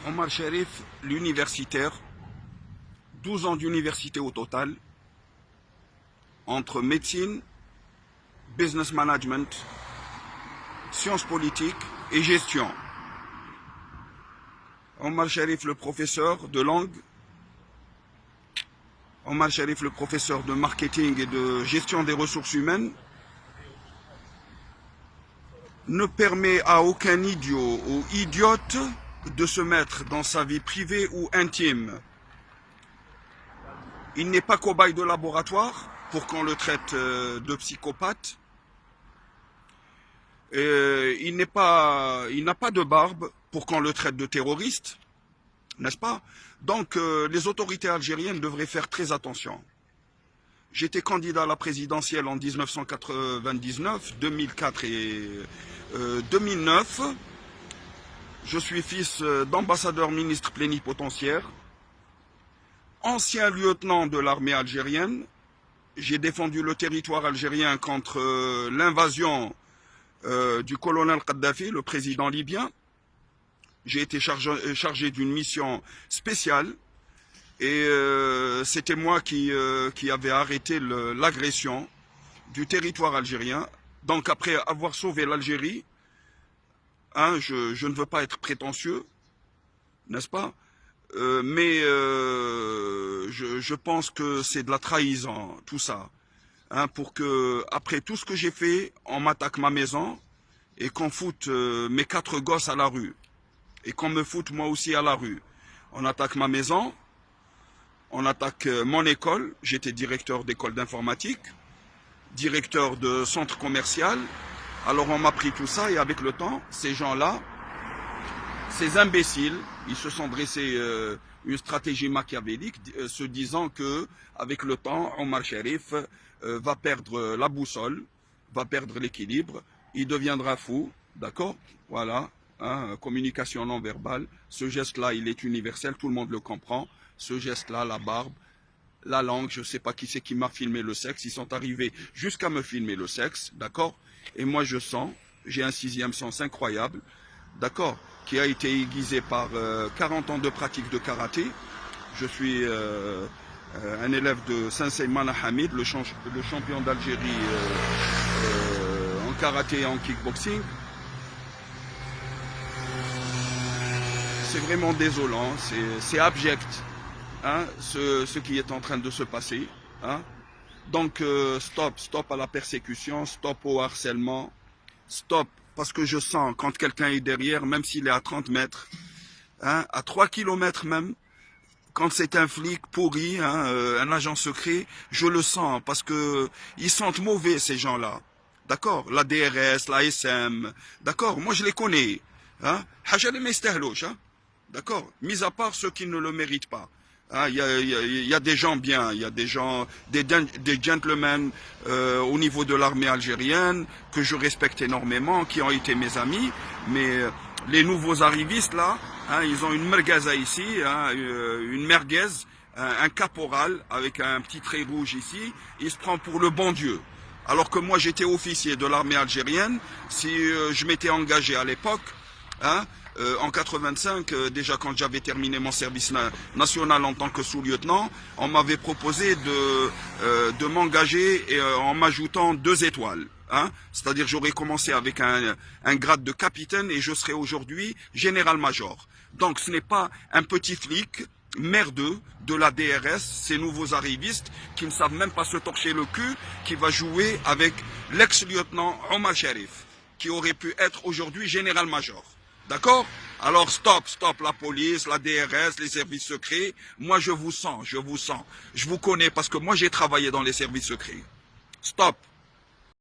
Omar Sharif, l'universitaire, 12 ans d'université au total, entre médecine, business management, sciences politiques et gestion. Omar Sharif, le professeur de langue. Omar Sharif, le professeur de marketing et de gestion des ressources humaines, ne permet à aucun idiot ou idiote de se mettre dans sa vie privée ou intime. Il n'est pas cobaye de laboratoire pour qu'on le traite de psychopathe. Il n'a pas de barbe pour qu'on le traite de terroriste, n'est-ce pas? Donc les autorités algériennes devraient faire très attention. J'étais candidat à la présidentielle en 1999, 2004 et 2009. Je suis fils d'ambassadeur ministre plénipotentiaire, ancien lieutenant de l'armée algérienne. J'ai défendu le territoire algérien contre l'invasion du colonel Kadhafi, le président libyen. J'ai été chargé d'une mission spéciale et c'était moi qui avait arrêté l'agression du territoire algérien. Donc après avoir sauvé l'Algérie, hein, je ne veux pas être prétentieux, n'est-ce pas? Mais je pense que c'est de la trahison, tout ça. Hein, pour que, après tout ce que j'ai fait, on m'attaque ma maison et qu'on foute mes 4 gosses à la rue. Et qu'on me foute moi aussi à la rue. On attaque ma maison, on attaque mon école. J'étais directeur d'école d'informatique, directeur de centre commercial. Alors on m'a pris tout ça et avec le temps, ces gens-là, ces imbéciles, ils se sont dressés une stratégie machiavélique, se disant que avec le temps, Omar Sharif va perdre la boussole, va perdre l'équilibre, il deviendra fou, d'accord? Voilà. Hein, communication non verbale, ce geste-là, il est universel, tout le monde le comprend. Ce geste-là, la barbe, la langue, je ne sais pas qui c'est qui m'a filmé le sexe, ils sont arrivés jusqu'à me filmer le sexe, d'accord? Et moi je sens, j'ai un 6e sens incroyable, d'accord, qui a été aiguisé par 40 ans de pratique de karaté. Je suis un élève de Sensei Mana Hamid, le champion d'Algérie en karaté et en kickboxing. C'est vraiment désolant, c'est abject, hein, ce qui est en train de se passer. Hein. Donc stop à la persécution, stop au harcèlement, stop, parce que je sens quand quelqu'un est derrière, même s'il est à 30 mètres, hein, à 3 kilomètres même, quand c'est un flic pourri, hein, un agent secret, je le sens, parce que ils sentent mauvais ces gens-là. D'accord? La DRS, la SM, d'accord? Moi je les connais. Hein. D'accord? Mis à part ceux qui ne le méritent pas. Il y a des gens bien, il y a des gens, des gentlemen au niveau de l'armée algérienne que je respecte énormément, qui ont été mes amis, mais les nouveaux arrivistes là, hein, ils ont une merguez ici, hein, une merguez, un caporal avec un petit trait rouge ici, il se prend pour le bon Dieu. Alors que moi j'étais officier de l'armée algérienne, si je m'étais engagé à l'époque, hein, en 85, déjà quand j'avais terminé mon service national en tant que sous-lieutenant, on m'avait proposé de m'engager en m'ajoutant 2 étoiles. Hein. C'est-à-dire j'aurais commencé avec un grade de capitaine et je serais aujourd'hui général-major. Donc ce n'est pas un petit flic merdeux de la DRS, ces nouveaux arrivistes qui ne savent même pas se torcher le cul, qui va jouer avec l'ex-lieutenant Omar Sharif, qui aurait pu être aujourd'hui général-major. D'accord? Alors stop la police, la DRS, les services secrets. Moi je vous sens. Je vous connais parce que moi j'ai travaillé dans les services secrets. Stop.